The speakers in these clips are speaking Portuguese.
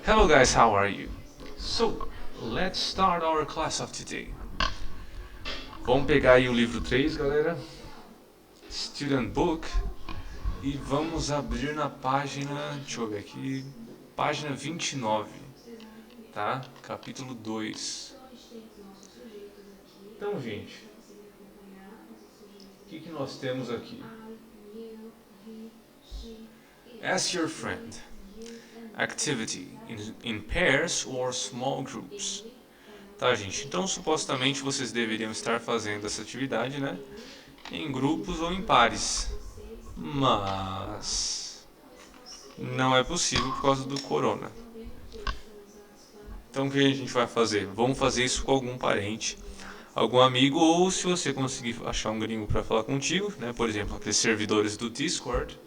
Hello guys, how are you? So, let's start our class of today. Vamos pegar aí o livro 3, galera. Student Book. E vamos abrir na página, deixa eu ver aqui, página 29, tá? Capítulo 2. Então, gente, o que nós temos aqui? Ask your friend. Activity in pairs or small groups. Tá, gente? Então, supostamente vocês deveriam estar fazendo essa atividade, né? Em grupos ou em pares. Mas não é possível por causa do corona. Então, o que a gente vai fazer? Vamos fazer isso com algum parente, algum amigo, ou se você conseguir achar um gringo para falar contigo, né? Por exemplo, aqueles servidores do Discord,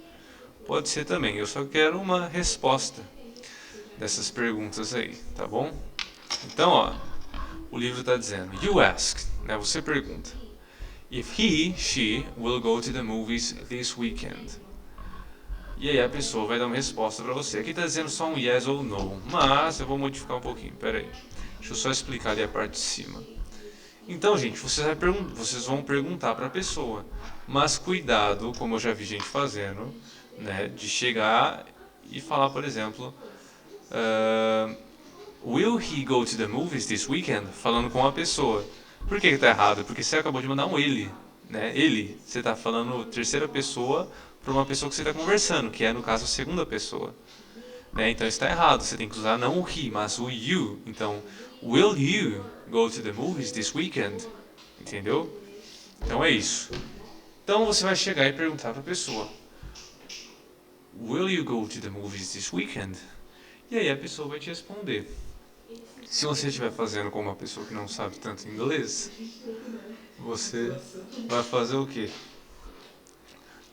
pode ser também. Eu só quero uma resposta dessas perguntas aí, tá bom? Então, ó, o livro está dizendo, you ask, né? Você pergunta, if she will go to the movies this weekend. E aí a pessoa vai dar uma resposta para você. Aqui está dizendo só um yes ou no, mas eu vou modificar um pouquinho, pera aí. Deixa eu só explicar ali a parte de cima. Então, gente, vocês vão perguntar para a pessoa, mas cuidado, como eu já vi gente fazendo, né, de chegar e falar, por exemplo, will he go to the movies this weekend? Falando com uma pessoa. Por que está errado? Porque você acabou de mandar um ele, né? Ele, você está falando terceira pessoa para uma pessoa que você está conversando, que é no caso a segunda pessoa, né? Então está errado. Você tem que usar não o he, mas o you. Então, will you go to the movies this weekend? Entendeu? Então é isso. Então você vai chegar e perguntar para a pessoa, will you go to the movies this weekend? E aí a pessoa vai te responder. Se você estiver fazendo com uma pessoa que não sabe tanto inglês, você vai fazer o quê?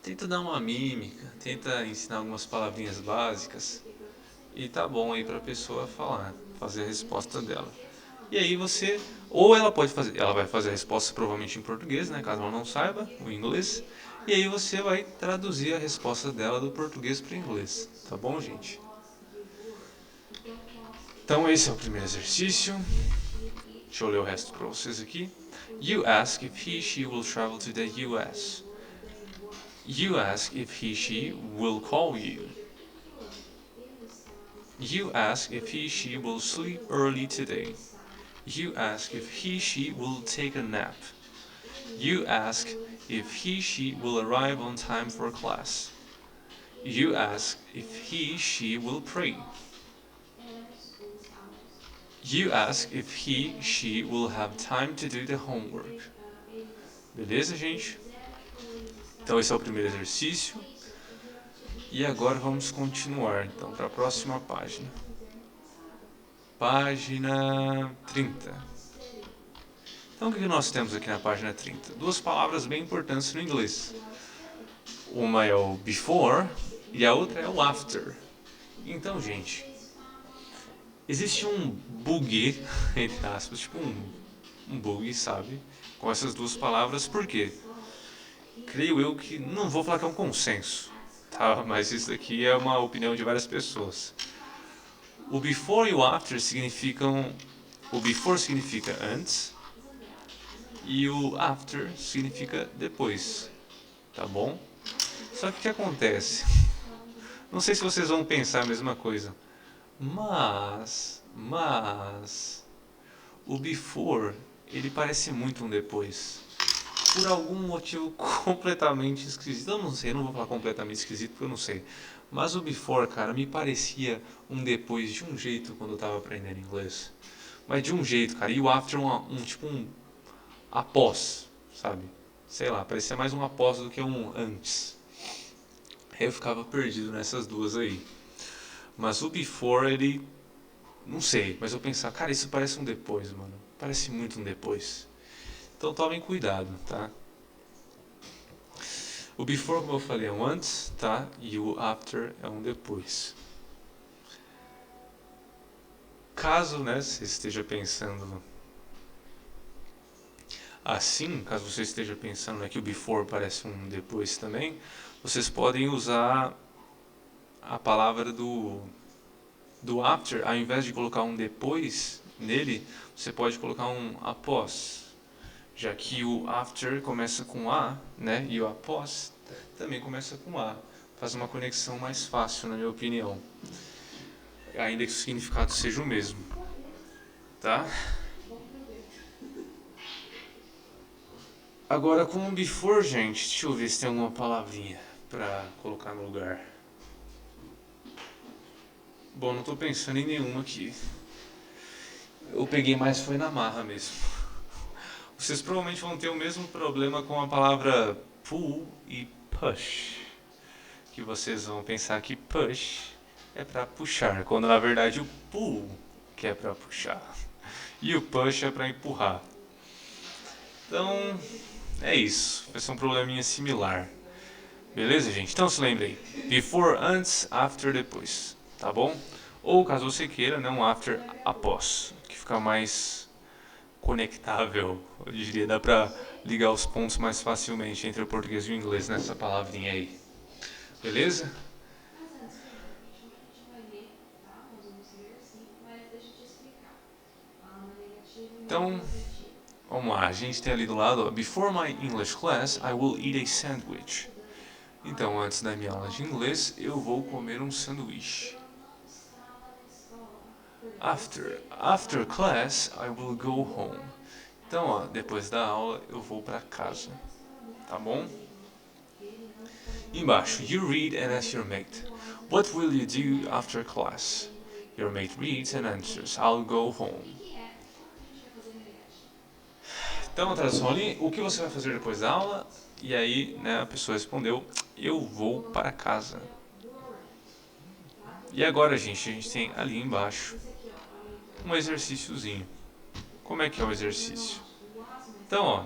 Tenta dar uma mímica, tenta ensinar algumas palavrinhas básicas e tá bom aí para a pessoa falar, fazer a resposta dela. E aí você, ou ela pode fazer, ela vai fazer a resposta provavelmente em português, né, caso ela não saiba o inglês, e aí você vai traduzir a resposta dela do português para o inglês, tá bom, gente? Então esse é o primeiro exercício. Deixa eu ler o resto para vocês aqui. You ask if she will travel to the US. You ask if she will call you. You ask if she will sleep early today. You ask if she will take a nap. You ask if she will arrive on time for class. You ask if she will pray. You ask if she will have time to do the homework. Beleza, gente? Então esse é o primeiro exercício. E agora vamos continuar, então, para a próxima página. Página 30. Então o que nós temos aqui na página 30? Duas palavras bem importantes no inglês. Uma é o before e a outra é o after. Então, gente, existe um bug, entre aspas, tipo um bug, sabe? Com essas duas palavras, por quê? Creio eu que, não vou falar que é um consenso, tá? Mas isso daqui é uma opinião de várias pessoas. O before e o after significam... O before significa antes e o after significa depois, tá bom? Só que o que acontece? Não sei se vocês vão pensar a mesma coisa, mas o before, ele parece muito um depois. Por algum motivo completamente esquisito. Eu não sei, eu não vou falar completamente esquisito porque eu não sei. Mas o before, cara, me parecia um depois de um jeito quando eu tava aprendendo inglês. Mas de um jeito, cara. E o after tipo um após, sabe? Sei lá, parecia mais um após do que um antes. Eu ficava perdido nessas duas aí. Mas o before, ele... Não sei, mas eu pensava, cara, isso parece um depois, mano. Parece muito um depois. Então tomem cuidado, tá? O before, como eu falei, é um antes, tá? E o after é um depois. Caso, né, você esteja pensando assim, caso você esteja pensando, né, que o before parece um depois também, vocês podem usar a palavra do do after, ao invés de colocar um depois nele, você pode colocar um após. Já que o after começa com A, né? E o após também começa com A. Faz uma conexão mais fácil, na minha opinião. Ainda que o significado seja o mesmo. Tá? Agora com o before, gente, deixa eu ver se tem alguma palavrinha pra colocar no lugar. Bom, não tô pensando em nenhuma aqui. Eu peguei mais foi na marra mesmo. Vocês provavelmente vão ter o mesmo problema com a palavra pull e push. Que vocês vão pensar que push é pra puxar, quando na verdade o pull que é pra puxar. E o push é pra empurrar. Então, é isso. Vai ser um probleminha similar. Beleza, gente? Então se lembrem. Before, antes, after, depois. Tá bom? Ou caso você queira, né, um after, após. Que fica mais conectável. Eu diria, dá pra ligar os pontos mais facilmente entre o português e o inglês nessa palavrinha aí. Beleza? Então, vamos lá. A gente tem ali do lado, ó, Before my English class, I will eat a sandwich. Então, antes da minha aula de inglês, eu vou comer um sanduíche. After class, I will go home. Então, ó, depois da aula, eu vou para casa. Tá bom? Embaixo, you read and ask your mate. What will you do after class? Your mate reads and answers, I'll go home. Então, a tradução ali, o que você vai fazer depois da aula? E aí, né, a pessoa respondeu, eu vou para casa. E agora, gente, a gente tem ali embaixo um exercíciozinho. Como é que é o exercício? Então, ó,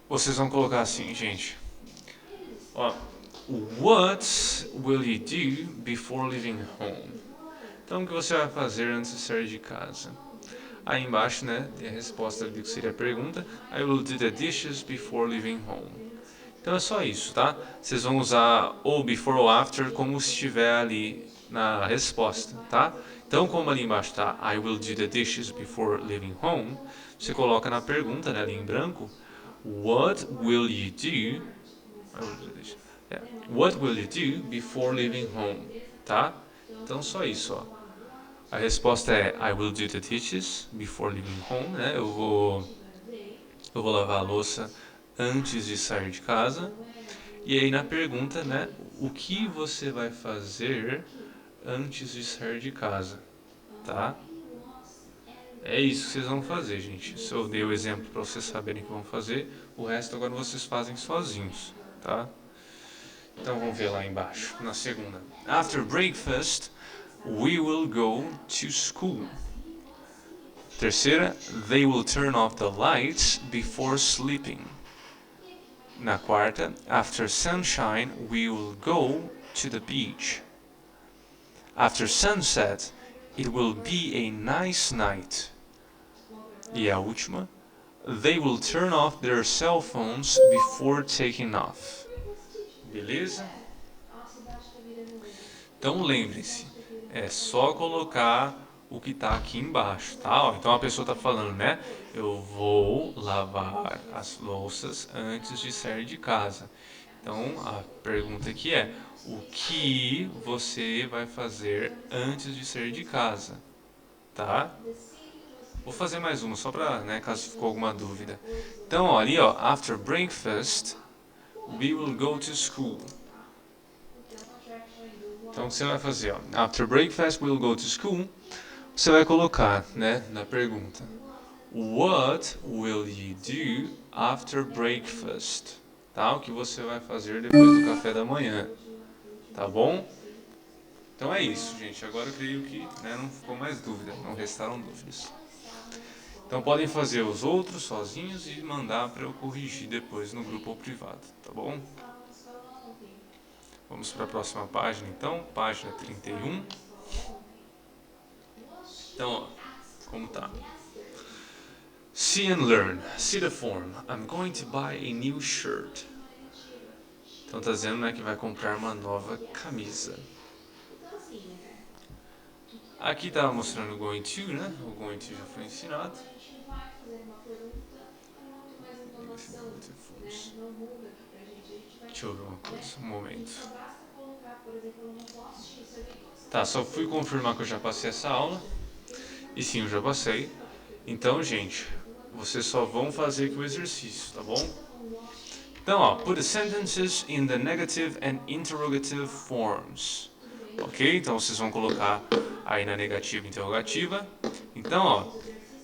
vocês vão colocar assim, gente. Ó, what will you do before leaving home? Então, o que você vai fazer antes de sair de casa? Aí embaixo, né, tem a resposta ali que seria a pergunta. I will do the dishes before leaving home. Então é só isso, tá? Vocês vão usar ou before ou after como se estiver ali na resposta, tá? Então, como ali embaixo tá I will do the dishes before leaving home, você coloca na pergunta, né, ali em branco, what will you do? What will you do before leaving home? Tá? Então só isso, ó. A resposta é I will do the dishes before leaving home, né? Eu vou lavar a louça antes de sair de casa. E aí na pergunta, né, o que você vai fazer antes de sair de casa, tá? É isso que vocês vão fazer, gente. Se eu dei o exemplo para vocês saberem o que vão fazer, o resto agora vocês fazem sozinhos, tá? Então vamos ver lá embaixo, na segunda. After breakfast, we will go to school. Terceira, they will turn off the lights before sleeping. Na quarta, after sunshine, we will go to the beach. After sunset, it will be a nice night. E a última, they will turn off their cell phones before taking off. Beleza? Então lembre-se, é só colocar o que está aqui embaixo, tá? Ó, então a pessoa está falando, né? Eu vou lavar as louças antes de sair de casa. Então a pergunta aqui é: o que você vai fazer antes de sair de casa? Tá? Vou fazer mais uma, só para, né, caso ficou alguma dúvida. Então, ó, ali, ó, after breakfast, we will go to school. Então, o que você vai fazer, ó, after breakfast, we will go to school. Você vai colocar, né, na pergunta, what will you do after breakfast? Tá? O que você vai fazer depois do café da manhã? Tá bom? Então é isso, gente. Agora eu creio que, né, não ficou mais dúvida, não restaram dúvidas. Então podem fazer os outros sozinhos e mandar para eu corrigir depois no grupo ou privado, tá bom? Vamos para a próxima página então, página 31. Então, ó, como tá? See and learn. See the form. I'm going to buy a new shirt. Então tá dizendo, né, que vai comprar uma nova camisa. Aqui tava mostrando o going to, né? O going to já foi ensinado. Deixa eu ver uma coisa, um momento. Tá, só fui confirmar que eu já passei essa aula. E sim, eu já passei. Então, gente, vocês só vão fazer aqui o exercício, tá bom? Então, ó, put the sentences in the negative and interrogative forms. Ok? Então, vocês vão colocar aí na negativa e interrogativa. Então, ó,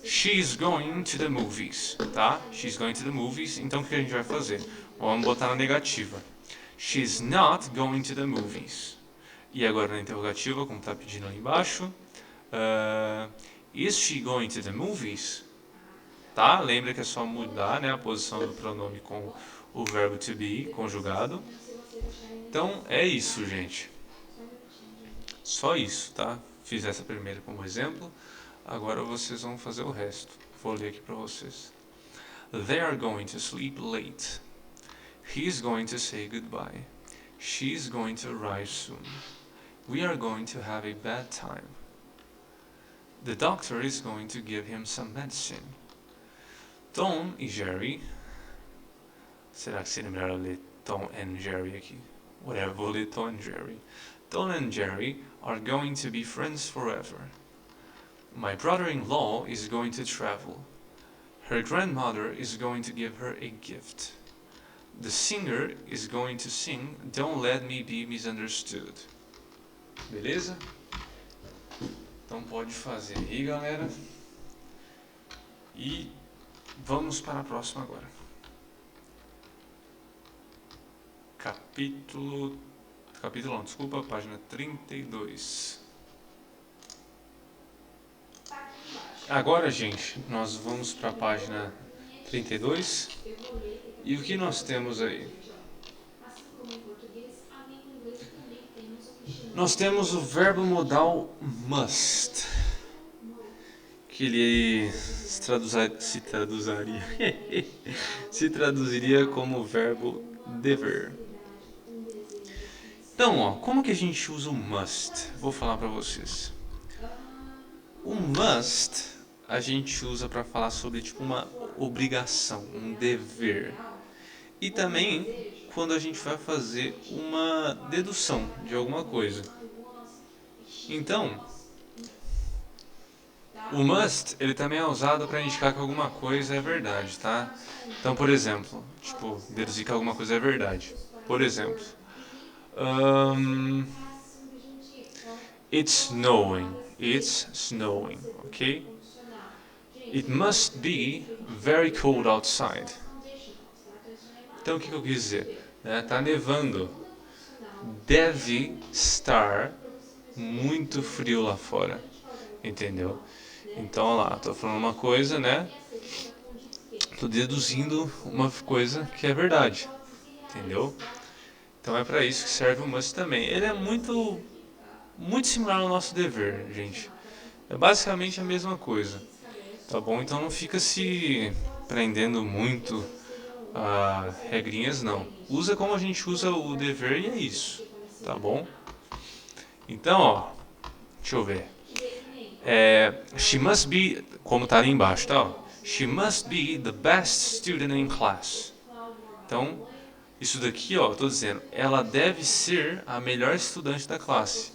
she's going to the movies, tá? She's going to the movies. Então, o que a gente vai fazer? Vamos botar na negativa. She's not going to the movies. E agora na interrogativa, como está pedindo ali embaixo. Is she going to the movies? Tá? Lembra que é só mudar, né, a posição do pronome com o verbo to be conjugado. Então, é isso, gente. Só isso, tá? Fiz essa primeira como exemplo. Agora vocês vão fazer o resto. Vou ler aqui para vocês. They are going to sleep late. He's going to say goodbye. She's going to arrive soon. We are going to have a bad time. The doctor is going to give him some medicine. Tom e Jerry. Será que seria melhor ler Tom and Jerry aqui? Whatever, vou ler Tom and Jerry. Tom and Jerry are going to be friends forever. My brother-in-law is going to travel. Her grandmother is going to give her a gift. The singer is going to sing Don't Let Me Be Misunderstood. Beleza? Então pode fazer aí, galera. E vamos para a próxima agora. Capítulo não, desculpa, página 32. Agora, gente, nós vamos para a página 32. E o que nós temos aí? Nós temos o verbo modal must, que ele se traduziria como verbo dever. Então, ó, como que a gente usa o must? Vou falar para vocês. O must a gente usa para falar sobre tipo uma obrigação, um dever. E também quando a gente vai fazer uma dedução de alguma coisa. Então, o must, ele também é usado para indicar que alguma coisa é verdade, tá? Então, por exemplo, tipo, deduzir que alguma coisa é verdade. Por exemplo, it's snowing, ok? It must be very cold outside. Então, o que eu quis dizer? Tá nevando. Deve estar muito frio lá fora. Entendeu? Então, olha lá, tô falando uma coisa, né? Tô deduzindo uma coisa que é verdade. Entendeu? Então é para isso que serve o must também. Ele é muito similar ao nosso dever, gente. É basicamente a mesma coisa. Tá bom? Então não fica se prendendo muito a regrinhas, não. Usa como a gente usa o dever e é isso. Tá bom? Então, ó, deixa eu ver. She must be, como tá ali embaixo, tá? Ó, she must be the best student in class. Então, isso daqui, ó, eu tô dizendo, ela deve ser a melhor estudante da classe.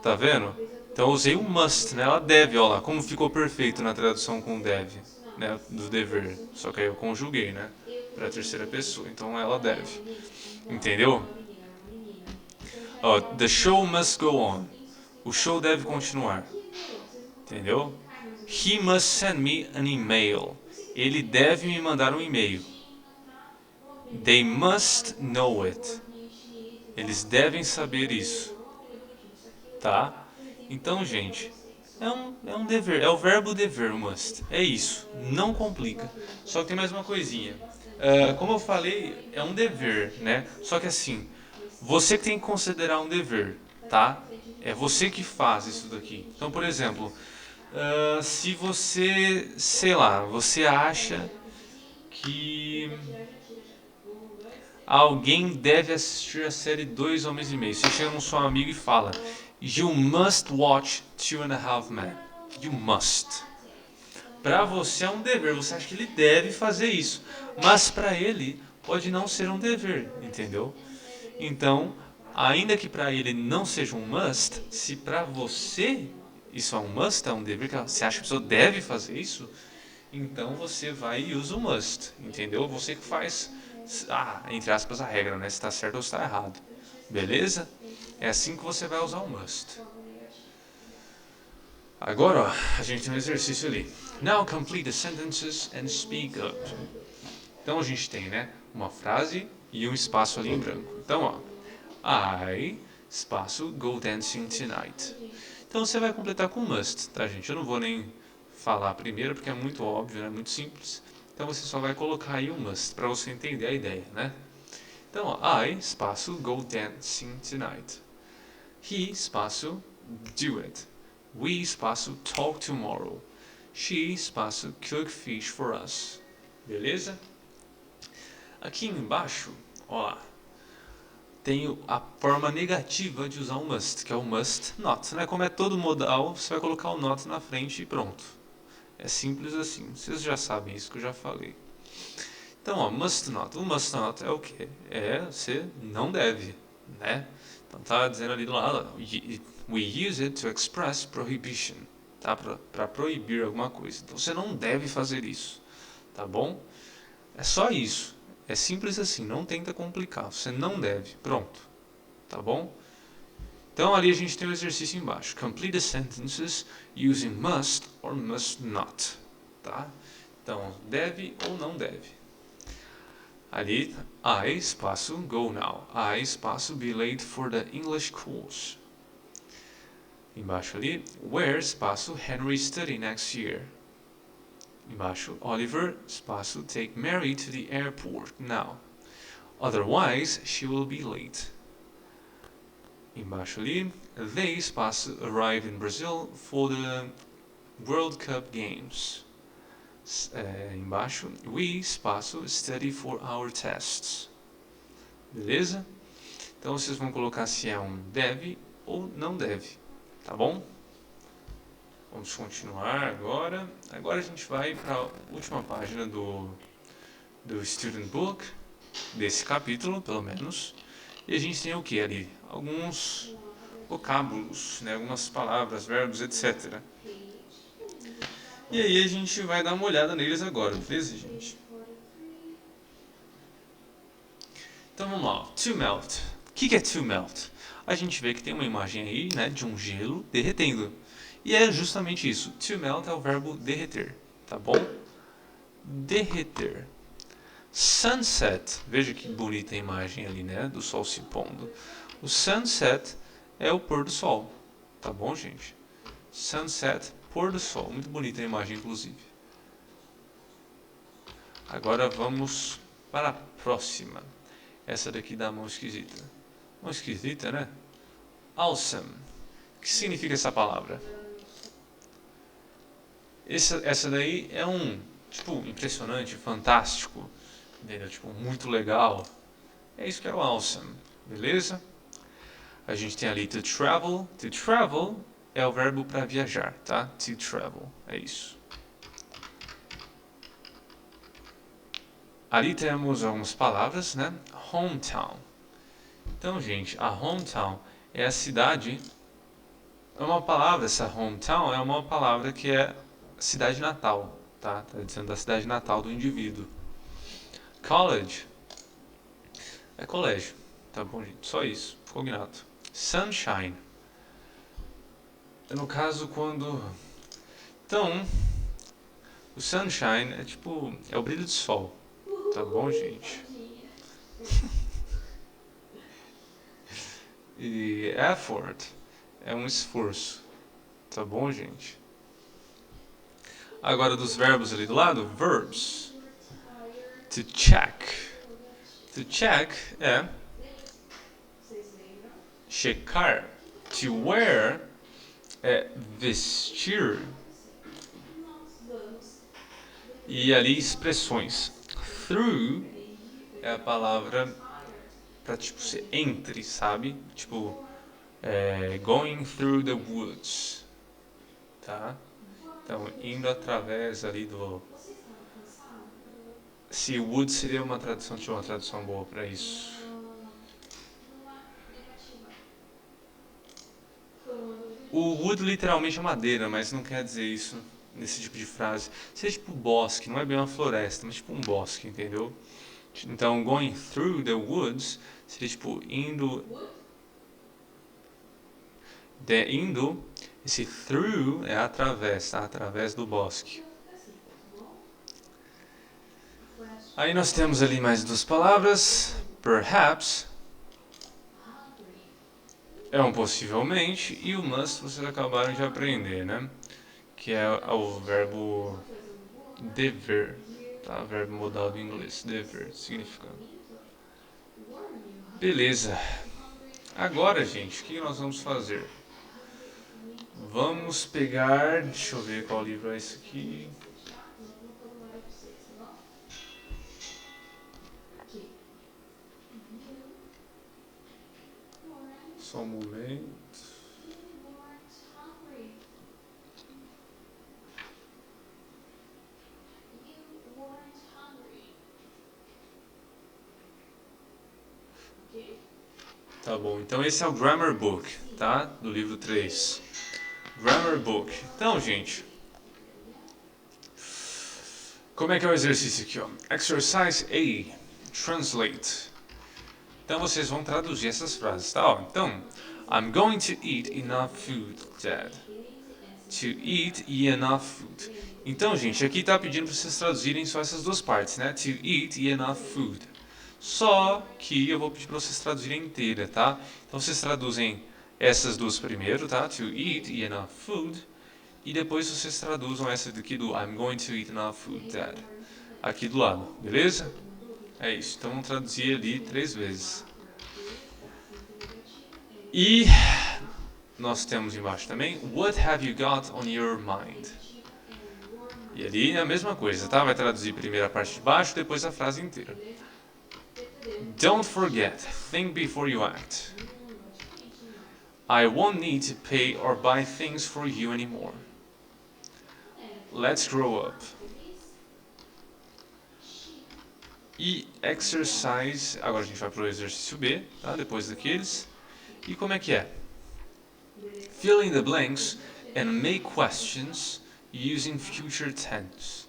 Tá vendo? Então eu usei o must, né? Ela deve, ó lá, como ficou perfeito na tradução com deve, né? Do dever. Só que aí eu conjuguei, né? Pra terceira pessoa. Então ela deve. Entendeu? Ó, the show must go on. O show deve continuar. Entendeu? He must send me an email. Ele deve me mandar um e-mail. They must know it. Eles devem saber isso. Tá? Então, gente, é um dever. É o verbo dever, must. É isso. Não complica. Só que tem mais uma coisinha. Como eu falei, é um dever, né? Só que assim, você que tem que considerar um dever, tá? É você que faz isso daqui. Então, por exemplo, se você, sei lá, você acha que... Alguém deve assistir a série Dois Homens e Meio. Você chega num seu amigo e fala: You must watch Two and a Half Men. You must. Para você é um dever, você acha que ele deve fazer isso. Mas para ele pode não ser um dever, entendeu? Então, ainda que para ele não seja um must, se para você isso é um must, é um dever, que você acha que a pessoa deve fazer isso, então você vai e usa o must, entendeu? Você que faz, entre aspas, a regra, né? Se está certo ou se está errado. Beleza? É assim que você vai usar o must. Agora, ó, a gente tem um exercício ali. Now complete the sentences and speak up. Então a gente tem, né, uma frase e um espaço ali em branco. Então, ó, I, espaço, go dancing tonight. Então você vai completar com must, tá, gente? Eu não vou nem falar primeiro porque é muito óbvio, né, muito simples. Então você só vai colocar aí o must para você entender a ideia, né? Então, ó, I, espaço, go dancing tonight. He, espaço, do it. We, espaço, talk tomorrow. She, espaço, cook fish for us. Beleza? Aqui embaixo, ó, tem a forma negativa de usar o must, que é o must not, né? Como é todo modal, você vai colocar o not na frente e pronto. É simples assim. Vocês já sabem isso que eu já falei. Então, ó, must not. O must not é o quê? É você não deve, né? Então tá dizendo ali do lado, we use it to express prohibition, tá? Para proibir alguma coisa. Então você não deve fazer isso, tá bom? É só isso. É simples assim, não tenta complicar. Você não deve. Pronto, tá bom? Então ali a gente tem o exercício embaixo. Complete the sentences using must or must not, tá? Então, deve ou não deve. Ali, I, espaço, go now. I, espaço, be late for the English course. Embaixo ali, where, espaço, Henry study next year. Embaixo, Oliver, espaço, take Mary to the airport now. Otherwise, she will be late. Embaixo ali, they, espaço, arrive in Brazil for the World Cup Games. Embaixo, we, espaço, study for our tests. Beleza? Então vocês vão colocar se é um deve ou não deve, tá bom? Vamos continuar agora. Agora a gente vai para a última página do Student Book, desse capítulo, pelo menos. E a gente tem o que ali? Alguns vocábulos, né? Algumas palavras, verbos, etc. E aí a gente vai dar uma olhada neles agora, beleza, gente? Então vamos lá, to melt. O que é to melt? A gente vê que tem uma imagem aí, né, de um gelo derretendo. E é justamente isso. To melt é o verbo derreter, tá bom? Derreter. Sunset. Veja que bonita a imagem ali, né, do sol se pondo. O sunset é o pôr do sol, tá bom, gente? Sunset, pôr do sol. Muito bonita a imagem, inclusive. Agora vamos para a próxima. Essa daqui dá mão esquisita. Mão esquisita, né? Awesome. O que significa essa palavra? Essa daí é tipo, impressionante, fantástico, entendeu? Tipo, muito legal. É isso que é o awesome, beleza? A gente tem ali to travel. To travel é o verbo para viajar, tá? To travel, é isso. Ali temos algumas palavras, né? Hometown. Então, gente, a hometown é a cidade. É uma palavra, essa hometown é uma palavra que é cidade natal, tá? Tá dizendo da cidade natal do indivíduo. College é colégio, tá bom, gente? Só isso, combinado. Sunshine. No caso, quando... Então, o sunshine é tipo... é o brilho do sol, tá bom, gente? E effort é um esforço, tá bom, gente? Agora dos verbos ali do lado, verbs. To check. To check é checar. To wear é vestir. E ali expressões. Through é a palavra pra tipo ser entre, sabe? Tipo, going through the woods, tá? Então, indo através ali do... Se woods seria uma tradução, tinha uma tradução boa pra isso. O wood literalmente é madeira, mas não quer dizer isso nesse tipo de frase. Seria tipo bosque, não é bem uma floresta, mas tipo um bosque, entendeu? Então, going through the woods seria tipo indo. Indo, esse through é através, tá? Através do bosque. Aí nós temos ali mais duas palavras. Perhaps é um possivelmente e o must vocês acabaram de aprender, né? Que é o verbo dever, tá? Verbo modal do inglês, dever, significando. Beleza. Agora, gente, o que nós vamos fazer? Vamos pegar, deixa eu ver qual livro é esse aqui. Só um momento. Tá bom, então esse é o Grammar Book, tá? Do livro 3. Grammar Book. Então, gente, como é que é o exercício aqui, ó? Exercise A. Translate. Então vocês vão traduzir essas frases, tá? Ó, então, I'm going to eat enough food, Dad. To eat e enough food. Então, gente, aqui tá pedindo para vocês traduzirem só essas duas partes, né? To eat e enough food. Só que eu vou pedir para vocês traduzirem inteira, tá? Então vocês traduzem essas duas primeiro, tá? To eat e enough food. E depois vocês traduzam essa daqui do I'm going to eat enough food, Dad. Aqui do lado, beleza? É isso. Então vamos traduzir ali 3 vezes. E nós temos embaixo também What have you got on your mind? E ali é a mesma coisa, tá? Vai traduzir primeiro a parte de baixo, depois a frase inteira. Don't forget, think before you act. I won't need to pay or buy things for you anymore. Let's grow up. E exercise, agora a gente vai para o exercício B, tá? Depois daqueles. E como é que é? Fill in the blanks and make questions using future tense.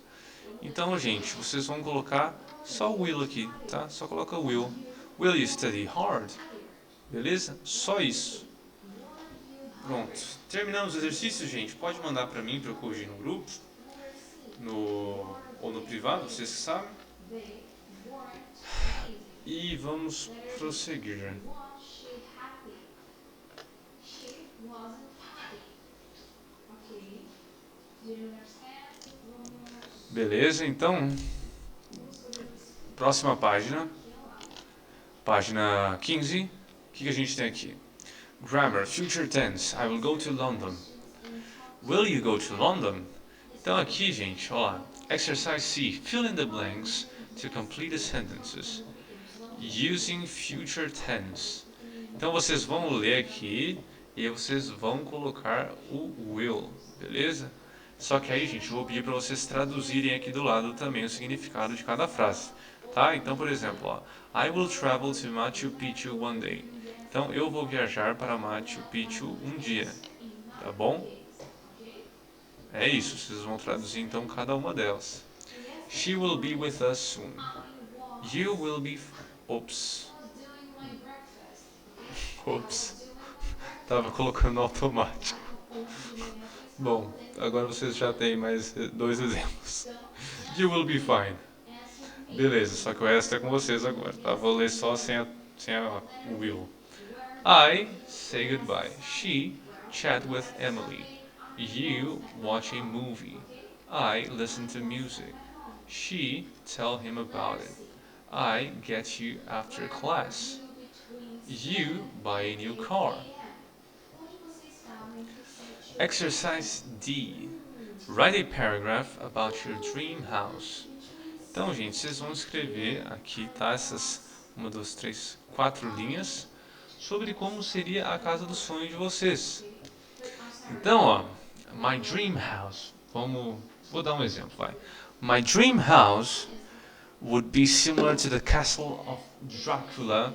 Então, gente, vocês vão colocar só o will aqui, tá? Só coloca will. Will you study hard? Beleza? Só isso. Pronto. Terminamos o exercício, gente. Pode mandar para mim para eu corrigir no grupo, ou no privado, vocês que sabem. E vamos prosseguir. Beleza, então, próxima página. Página 15. O que a gente tem aqui? Grammar, future tense. I will go to London. Will you go to London? Então aqui, gente, ó lá. Exercise C. Fill in the blanks to complete the sentences using future tense. Então vocês vão ler aqui e vocês vão colocar o will, beleza? Só que aí, gente, eu vou pedir para vocês traduzirem aqui do lado também o significado de cada frase, tá? Então, por exemplo, ó, I will travel to Machu Picchu one day. Então, eu vou viajar para Machu Picchu um dia, tá bom? É isso, vocês vão traduzir então cada uma delas. She will be with us soon. You will be... Ops. Ops. Tava colocando no automático. Bom, agora vocês já têm mais 2 exemplos. You will be fine. Beleza, só que o resto é com vocês agora, tá? Vou ler só sem a will. I say goodbye. She chat with Emily. You watch a movie. I listen to music. She tell him about it. I get you after class. You buy a new car. Exercise D. Write a paragraph about your dream house. Então, gente, vocês vão escrever aqui, tá? Essas uma, duas, três, 4 linhas sobre como seria a casa do sonho de vocês. Então, ó, my dream house. Vou dar um exemplo, vai. My dream house would be similar to the castle of Dracula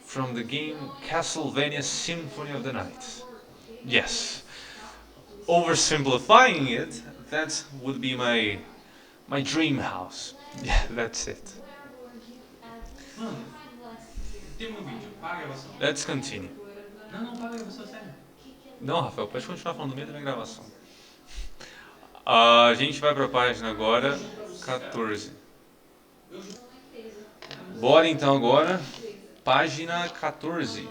from the game Castlevania Symphony of the Night. Yes. Oversimplifying it, that would be my dream house. Yeah, that's it. Mano, tem um vídeo, para a gravação. Let's continue. Não, para a gravação, sério. Não, Rafael, pode continuar falando no meio da minha gravação. A gente vai para a página agora 14. Bora então agora, página 14.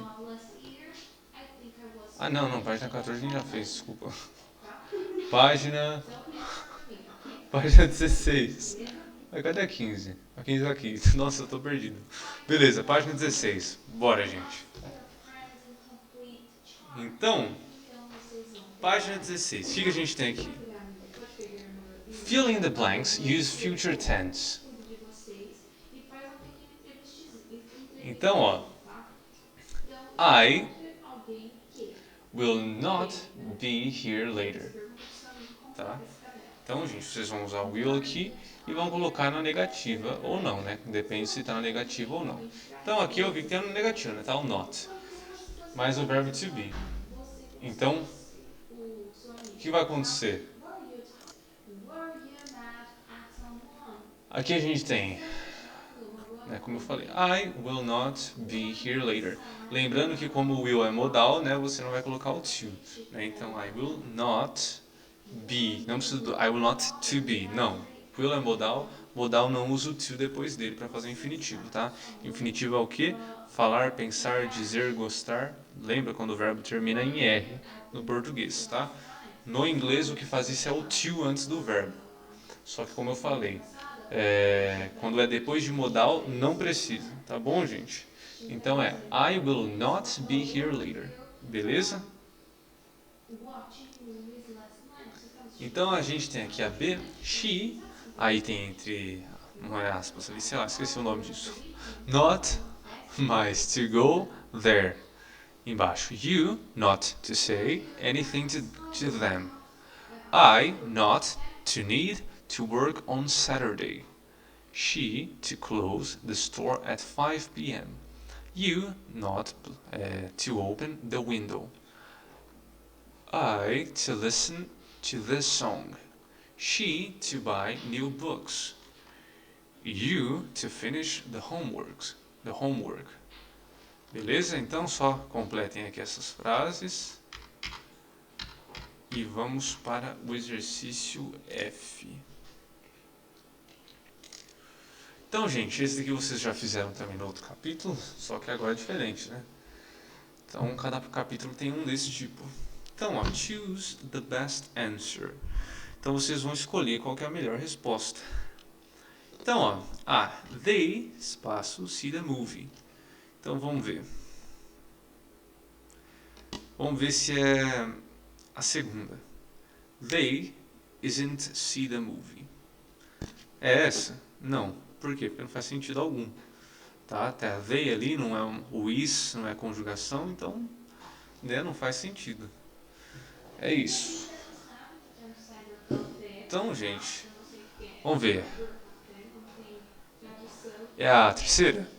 Ah, não, página 14 a gente já fez, desculpa. Página 16. Mas cadê a 15? A 15 tá aqui. Nossa, eu tô perdido. Beleza, página 16. Bora, gente. Então, página 16. O que a gente tem aqui? Fill in the blanks, use future tense. Então, ó. I will not be here later. Tá? Então, gente, vocês vão usar o will aqui e vão colocar na negativa ou não, né? Depende se tá na negativa ou não. Então, aqui eu vi que tem na negativa, né? Tá o not. Mais o verbo to be. Então, o que vai acontecer? Aqui a gente tem, né, como eu falei, I will not be here later. Lembrando que como o will é modal, né, você não vai colocar o to. Né? Então, I will not be. Não precisa do I will not to be. Não. Will é modal. Modal não usa o to depois dele para fazer infinitivo, tá? Infinitivo é o quê? Falar, pensar, dizer, gostar. Lembra quando o verbo termina em R no português, tá? No inglês o que faz isso é o to antes do verbo. Só que como eu falei, quando é depois de modal, não precisa, tá bom, gente? Então é I will not be here later, beleza? Então a gente tem aqui a B, she, aí tem entre, não é aspas ali, sei lá, esqueci o nome disso. Not, mais to go there. Embaixo, you, not to say anything to them. I, not to need to work on Saturday. She, to close the store at 5 p.m. You, not to open the window. I, to listen to this song. She, to buy new books. You, to finish the homework. Beleza? Então só completem aqui essas frases. E vamos para o exercício F. Então, gente, esse aqui vocês já fizeram também no outro capítulo, só que agora é diferente, né? Então, cada capítulo tem um desse tipo. Então, ó, choose the best answer. Então, vocês vão escolher qual que é a melhor resposta. Então, ó, they, espaço, see the movie. Então, vamos ver. Vamos ver se é a segunda. They isn't see the movie. É essa? Não. Por quê? Porque não faz sentido algum. Tá? Até a they ali não é o is, não é conjugação, então, né, não faz sentido. É isso. Então, gente, vamos ver. É a terceira.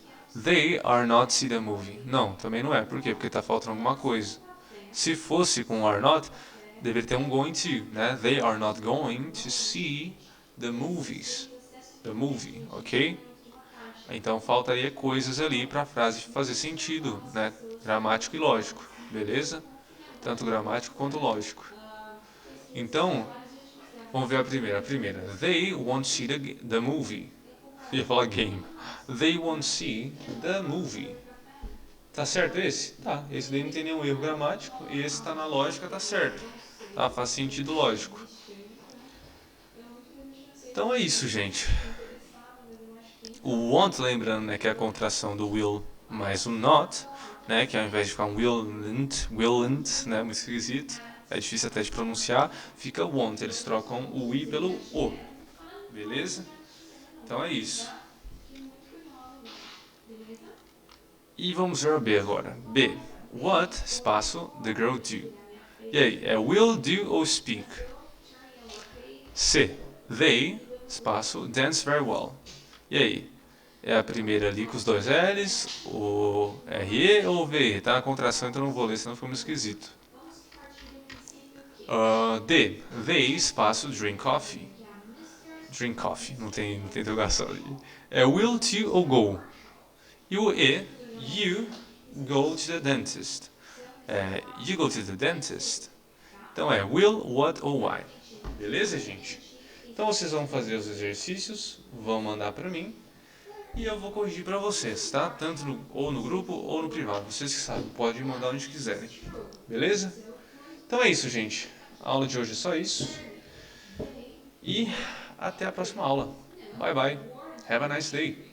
They are not see the movie. Não, também não é. Por quê? Porque está faltando alguma coisa. Se fosse com are not, deveria ter um going to, né? They are not going to see the movies. The movie, ok? Então faltaria coisas ali para a frase fazer sentido, né? Gramático e lógico, beleza? Tanto gramático quanto lógico. Então, vamos ver a primeira. They won't see the movie. Eu ia falar game. They won't see the movie. Tá certo esse? Tá. Esse daí não tem nenhum erro gramático. E esse tá na lógica, tá certo. Tá, faz sentido lógico. Então é isso, gente. O want, lembrando, né, que é a contração do will mais o not, né, que ao invés de ficar um willn't, né, muito esquisito, é difícil até de pronunciar, fica want. Eles trocam o i pelo o. Beleza? Então é isso. E vamos ver a B agora. B. What, espaço, the girl do? E aí, é will, do ou speak? C. They, espaço, dance very well. E aí, é a primeira ali com os dois L's, o RE ou o VE? Tá na contração, então não vou ler, senão fica muito esquisito. D. They, espaço, drink coffee. Drink coffee, não tem interrogação ali. É will to ou go? E o E. You go to the dentist. You go to the dentist. Então é will, what ou why. Beleza, gente? Então vocês vão fazer os exercícios, vão mandar para mim e eu vou corrigir para vocês, tá? Tanto ou no grupo ou no privado. Vocês que sabem, podem mandar onde quiserem. Beleza? Então é isso, gente. A aula de hoje é só isso. E até a próxima aula. Bye bye. Have a nice day.